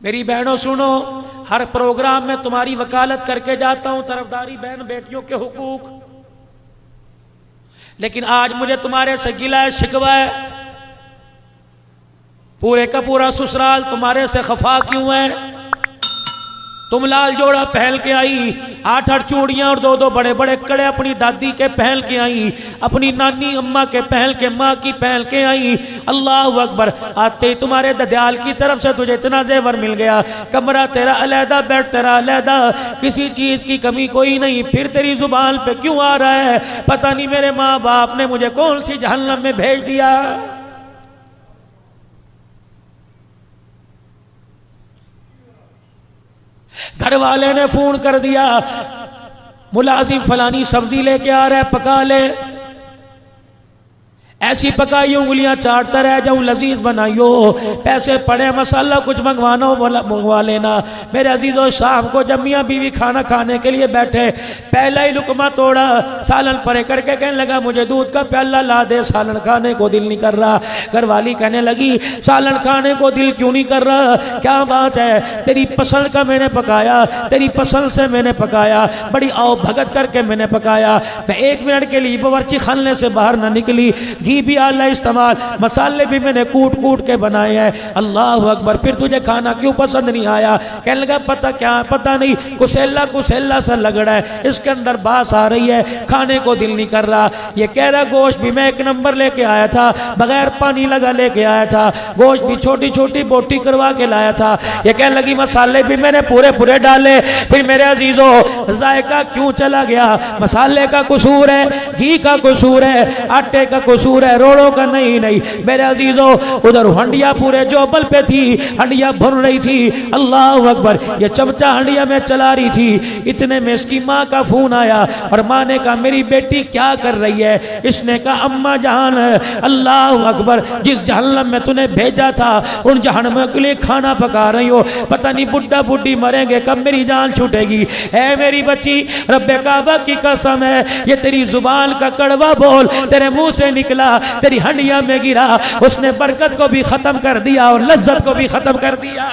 मेरी बहनों सुनो, हर प्रोग्राम में तुम्हारी वकालत करके जाता हूं, तरफदारी बहन बेटियों के हुकूक, लेकिन आज मुझे तुम्हारे से गिला है, शिकवा है। पूरे का पूरा ससुराल तुम्हारे से खफा क्यों है? तुम लाल जोड़ा पहन के आई, 8-8 चूड़ियां और 2-2 बड़े बड़े कड़े अपनी दादी के पहन के आई, अपनी नानी अम्मा के पहन के, माँ की पहन के आई। अल्लाह अकबर। आते ही तुम्हारे ददियाल की तरफ से तुझे इतना जेवर मिल गया, कमरा तेरा अलहदा, बेड तेरा अलहदा, किसी चीज की कमी कोई नहीं। फिर तेरी जुबान पे क्यों आ रहा है? पता नहीं मेरे माँ बाप ने मुझे कौन सी जहन्नम में भेज दिया। घर वाले ने फोन कर दिया, मुलाजिम फलानी सब्जी लेके आ रहा है, पका ले। ऐसी पकाई उंगलियां चाटता रह जाऊं, लजीज बनाइयो। पैसे पड़े, मसाला कुछ मंगवाना हो मंगवा लेना। मेरे अजीजों, शाम को जब मियां बीवी खाना खाने के लिए बैठे, पहला ही लुकमा तोड़ा, सालन परे करके कहने लगा मुझे दूध का प्याला ला दे, सालन खाने को दिल नहीं कर रहा। घरवाली कहने लगी सालन खाने को दिल क्यों नहीं कर रहा? क्या बात है? तेरी पसंद का मैंने पकाया, तेरी पसंद से मैंने पकाया, बड़ी आओ भगत करके मैंने पकाया। मैं 1 मिनट के लिए बावर्ची खाने से बाहर ना निकली, घी भी आला इस्तेमाल, मसाले भी मैंने कूट कूट के बनाए हैं। अल्लाह अकबर। फिर तुझे खाना क्यों पसंद नहीं आया? कहने लगा पता क्या, पता नहीं, कुसेला कुसेला सा लग रहा है, इसके अंदर बास आ रही है, खाने को दिल नहीं कर रहा। ये कह रहा गोश्त भी मैं 1 नंबर लेके आया था, बगैर पानी लगा लेके आया था, गोश्त भी छोटी छोटी बोटी करवा के लाया था। ये कहने लगी मसाले भी मैंने पूरे पूरे डाले। फिर मेरे अजीजों, जायका क्यों चला गया? मसाले का कसूर है, घी का कसूर है, आटे का कसूर है, रोड़ों का नहीं। नहीं मेरे अजीजों, उधर हंडिया पूरे जोबल पे थी, हंडिया भर रही थी। अल्लाह अकबर। ये चमचा हंडिया में चला रही थी, इतने में इसकी माँ का फोन आया और माँ ने कहा मेरी बेटी क्या कर रही है? इसने कहा अम्मा जान, अल्लाह अकबर, जिस जहन्नम में तूने भेजा था उन जहन्नम के लिए खाना पका रही हो। पता नहीं बुढ़ा बुढ़ी मरेंगे कब मेरी जान छूटेगी। है मेरी बच्ची, रब्बे काबा की कसम है, ये तेरी जुबान का कड़वा बोल तेरे मुंह से निकला, तेरी हंडिया में गिरा, उसने बरकत को भी खत्म कर दिया और लज्जत को भी खत्म कर दिया।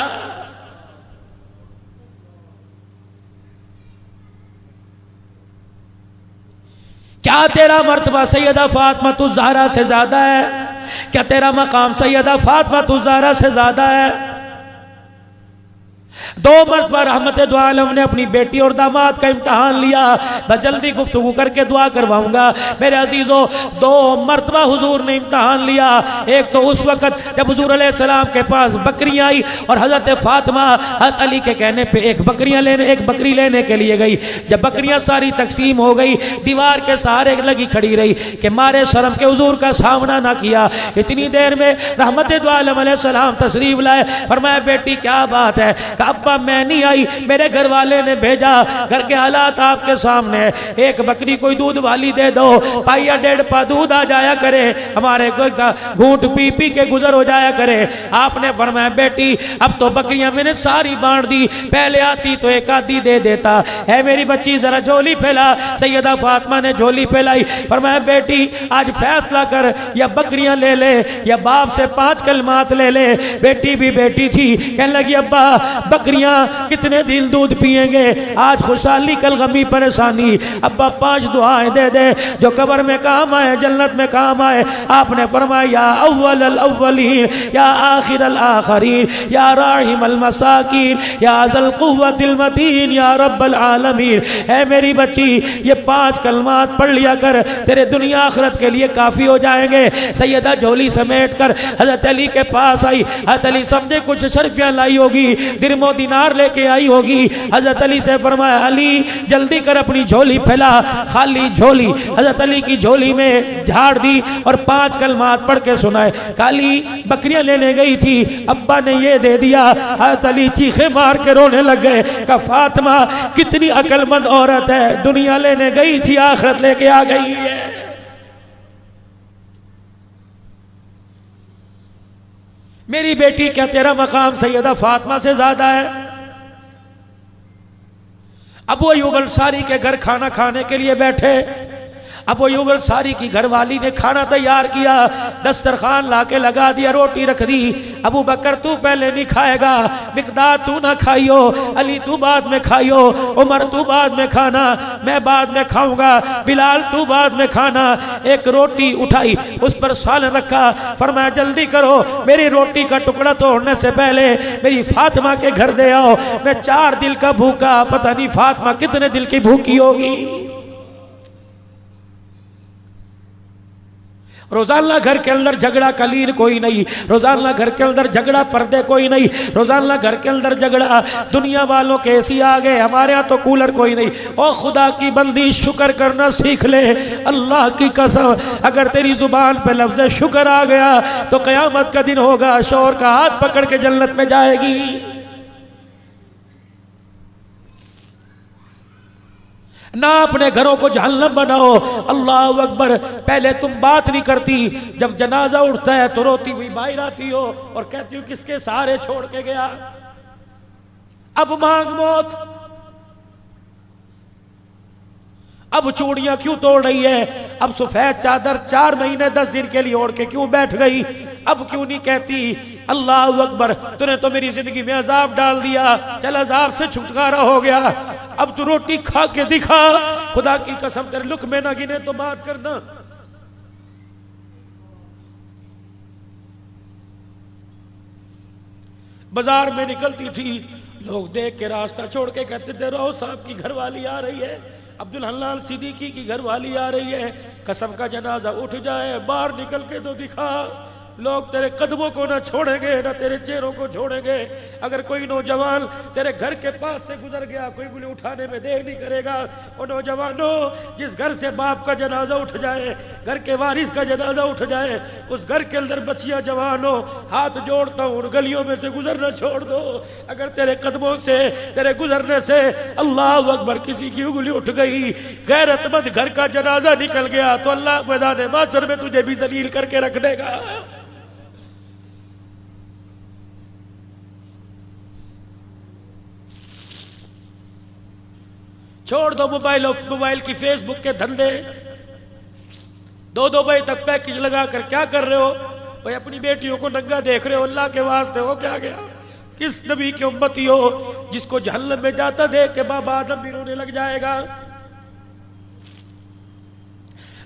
क्या तेरा मर्तबा सैयदा फातिमा तुज़ ज़हरा से ज्यादा है? क्या तेरा मकाम सैयदा फातिमा तुज़ ज़हरा से ज्यादा है? 2 मरतबा रहमत दो आलम ने अपनी बेटी और दामाद का इम्तहान लिया। मैं जल्दी गुफ्तगू करके दुआ करवाऊंगा। मेरे अजीजों, 2 मरतबा हुजूर ने इम्तहान लिया। एक तो उस वक़्त जब हुजूर अलैहिस्सलाम के पास बकरियां आई और हजरत फातिमा हजरत अली के कहने पे एक बकरी लेने के लिए गई। जब बकरियां सारी तकसीम हो गई, दीवार के सहारे लगी खड़ी रही कि मारे शर्म के हुजूर का सामना ना किया। इतनी देर में रहमत दो आलम अलैहिस्सलाम तशरीफ लाए। फरमाया बेटी क्या बात है? अब्बा मैं नहीं आई, मेरे घर वाले ने भेजा, घर के हालात आपके सामने, एक बकरी कोई दूध वाली दे दो, पाइया 1.5 पा दूध आ जाया करे, हमारे घर का घूंट पी पी के गुजर हो जाया करे। आपने फरमाया बेटी अब तो बकरियां मैंने सारी बांट दी, पहले आती तो एक आधी दे देता। है मेरी बच्ची जरा झोली फैला। सैयदा फातिमा ने झोली फैलाई। फरमाया बेटी आज फैसला कर, या बकरियां ले ले या बाप से 5 कलमात ले ले। बेटी भी बेटी थी, कहने लगी अब्बा बकरियां कितने दिन दूध पिएंगे, आज खुशहाली कल गमी परेशानी। अब्बा 5 दुआएं दे दे जो कब्र में काम आए, जन्नत में काम आए। आपने फरमाया या अव्वल अल अव्वलीन, या आखिर अल आखिरीन, या राहिम अल मसाकीन, या ज़ल कुव्वतिल मतीन, या रब्बल आलमीन। है मेरी बच्ची ये 5 कलमात पढ़ लिया कर, तेरे दुनिया आखिरत के लिए काफी हो जाएंगे। सैयदा झोली समेट कर हजरत अली के पास आई। हजरत अली समझे कुछ शर्फियां लाई होगी, दिरमो दिनार लेके आई होगी। हजरत अली से फरमाया अली जल्दी कर अपनी झोली फैला। खाली झोली हजरत अली की झोली में झाड़ दी और 5 कलमात पढ़ के सुनाए। काली बकरियां लेने गई थी, अब्बा ने ये दे दिया। हजरत अली चीखे मार के रोने लग गए। का फातिमा कितनी अक्लमंद औरत है, दुनिया लेने गई थी आखिरत लेके आ गई है। मेरी बेटी क्या तेरा मकाम सैयदा फातिमा से ज्यादा है? अबू अय्यूब अंसारी के घर खाना खाने के लिए बैठे। अबू अय्यूब अंसारी की घरवाली ने खाना तैयार किया, दस्तरखान लाके लगा दिया, रोटी रख दी। अबू बकर तू पहले नहीं खाएगा, मिकदाद तू ना खाइयो, अली तू बाद में खाइयो, उमर तू बाद में खाना, मैं बाद में खाऊंगा, बिलाल तू बाद में खाना। एक रोटी उठाई, उस पर सालन रखा, फरमाया जल्दी करो, मेरी रोटी का टुकड़ा तोड़ने से पहले मेरी फातिमा के घर दे आओ, मैं 4 दिल का भूखा, पता नहीं फातिमा कितने दिल की भूखी होगी। रोजाना घर के अंदर झगड़ा, कलीन कोई नहीं, रोजाना घर के अंदर झगड़ा, पर्दे कोई नहीं, रोजाना घर के अंदर झगड़ा, दुनिया वालों के एसी आ गए, हमारे यहाँ तो कूलर कोई नहीं। ओ खुदा की बंदी शुक्र करना सीख ले, अल्लाह की कसम अगर तेरी जुबान पे लफ्ज़ शुक्र आ गया तो क़यामत का दिन होगा, शोर का हाथ पकड़ के जन्नत में जाएगी। ना अपने घरों को जहन्नम बनाओ। अल्लाह अकबर। पहले तुम बात नहीं करती, जब जनाजा उठता है तो रोती हुई बाहर आती हो और कहती हो किसके सहारे छोड़ के गया, अब मांग मौत। अब चूड़ियां क्यों तोड़ रही है, अब सफेद चादर 4 महीने 10 दिन के लिए ओढ़ के क्यों बैठ गई, अब क्यों नहीं कहती अल्लाह अकबर, तूने तो मेरी जिंदगी में अजाब डाल दिया, चल अजाब से छुटकारा हो गया, अब तू रोटी खा के दिखा, खुदा की कसम तेरे लुक़मे ना गिने तो बात करना। बाजार में निकलती थी, लोग देख के रास्ता छोड़ के कहते थे रहो साहब की घरवाली आ रही है, अब्दुल हन्नान सिद्दीकी की घरवाली आ रही है, कसम का जनाजा उठ जाए, बाहर निकल के तो दिखा। लोग तेरे कदमों को ना छोड़ेंगे ना तेरे चेहरों को छोड़ेंगे। अगर कोई नौजवान तेरे घर के पास से गुजर गया, कोई बोले उठाने में देर नहीं करेगा। और नौजवानों, जिस घर से बाप का जनाजा उठ जाए, घर के वारिस का जनाजा उठ जाए, उस घर के अंदर बच्चियां जवान हो, हाथ जोड़ता हूं उन गलियों में से गुजरना छोड़ दो। अगर तेरे कदमों से, तेरे गुजरने से अल्लाह अकबर किसी की उंगली उठ गई, गैरतमंद घर का जनाजा निकल गया, तो अल्लाह मैदान माशर में तुझे भी जलील करके रख देगा। छोड़ दो मोबाइल की फेसबुक के धंधे, 2-2 बजे तक पैकेज लगा कर क्या कर रहे हो भाई, अपनी बेटियों को नंगा देख रहे हो, अल्लाह के वास्ते हो क्या गया। किस नबी की उम्मती हो जिसको जहन्नम में जाता देख के बाबा आदम भी रोने लग जाएगा।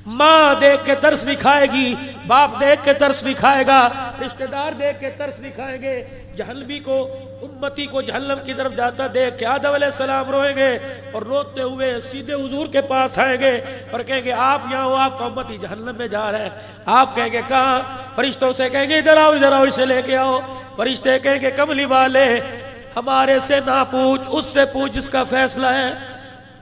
माँ देख के तरस नहीं खाएगी, बाप देख के तरस नहीं खाएगा, रिश्तेदार देख के तरस नहीं खाएंगे। जहन्नमी को, उम्मती को जहन्नम की तरफ जाता देख के आदम अलैहिस्सलाम रोएंगे और रोते हुए सीधे हुजूर के पास आएंगे और कहेंगे आप यहाँ हो, आपका उम्मती जहन्नम में जा रहा है। आप कहेंगे कहाँ, फरिश्तों से कहेंगे इधर आओ इसे लेके आओ। फरिश्ते कहेंगे कमली वाले हमारे से ना पूछ, उससे पूछ जिसका फैसला है।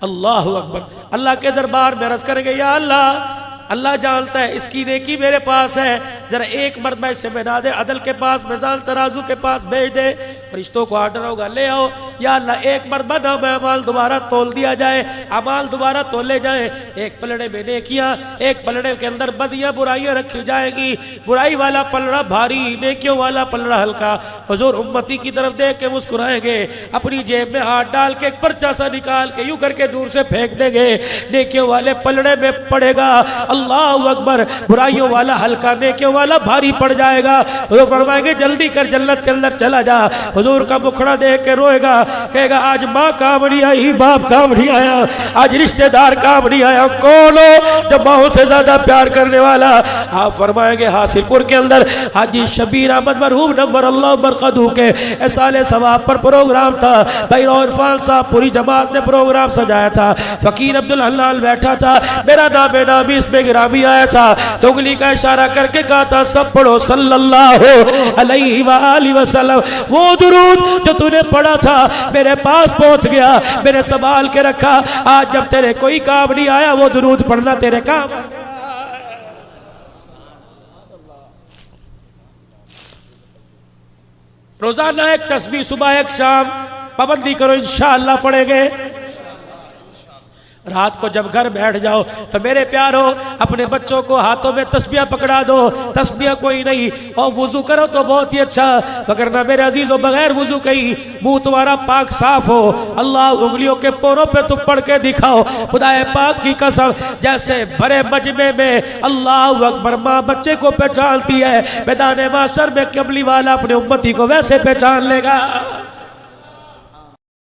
अल्लाह अकबर। अल्लाह के दरबार में अर्ज करेंगे या अल्लाह, अल्लाह जानता है इसकी नेकी मेरे पास है, जरा एक मरतबा इसे बना दे, अदल के पास, मिजान तराजू के पास भेज दे। फरिश्तों को आर्डर होगा ले आओ। या अल्लाह एक मरतबा ना में अमाल दोबारा तोल दिया जाए, अमाल दोबारा तोले जाए। एक पलड़े में नेकियां, एक पलड़े के अंदर बदियां बुराइयां रखी जाएगी, बुराई वाला पलड़ा भारी, नेकियों वाला पलड़ा हल्का। हुजूर उम्मती की तरफ देख के मुस्कुराएंगे, अपनी जेब में हाथ डाल के एक पर्चा सा निकाल के यूं करके दूर से फेंक देंगे, नेकियों वाले पलड़े में पड़ेगा। अल्लाह अकबर। बुराइयों वाला हल्का, नेकियों वाला भारी पड़ जाएगा। हुजूर फरमाएंगे जल्दी कर, जन्नत के अंदर चला जा। हुजूर का मुखड़ा देख के रोएगा, कहेगा आज माँ काम नहीं आई, बाप काम नहीं आया, आज रिश्तेदार काम नहीं आया। कौन हो जो माँ से ज्यादा प्यार करने वाला? आप फरमाएंगे हासिलपुर के अंदर हाजी शबीर अहमद मरहूम नव्वर अल्लाह बरकतहू के साले सवाब पर प्रोग्राम था। भाई इरफान साहब पूरी जमात ने प्रोग्राम सजाया था। फकीर अब्दुल हलाल बैठा था, मेरा नाम नामी इसमें गिरामी आया था, तो उंगली का इशारा करके कहा था सब पढ़ो सल्लल्लाहु अलैहि वालैहि वसल्लम। वो दुरूद जो तूने पढ़ा था मेरे पास पहुंच गया, मैंने संभाल के रखा। आज जब तेरे कोई काम नहीं आया, वो दुरूद पढ़ना तेरे काम। रोजाना एक तस्बीह सुबह एक शाम पाबंदी करो, इंशाअल्लाह पढ़ेंगे। रात को जब घर बैठ जाओ तो मेरे प्यारो अपने बच्चों को हाथों में तस्बिया पकड़ा दो, तस्बिया कोई नहीं, और वुजू करो तो बहुत ही अच्छा, मगर ना मेरे अजीजों बगैर वुजू कहीं मुंह तुम्हारा पाक साफ हो, अल्लाह उंगलियों के पोरों पे तुम पढ़ के दिखाओ, खुदाए पाक की कसम, जैसे भरे मजमे में अल्लाह अकबर माँ बच्चे को पहचानती है, मैदान माशर में कमली वाला अपने उम्मती को वैसे पहचान लेगा।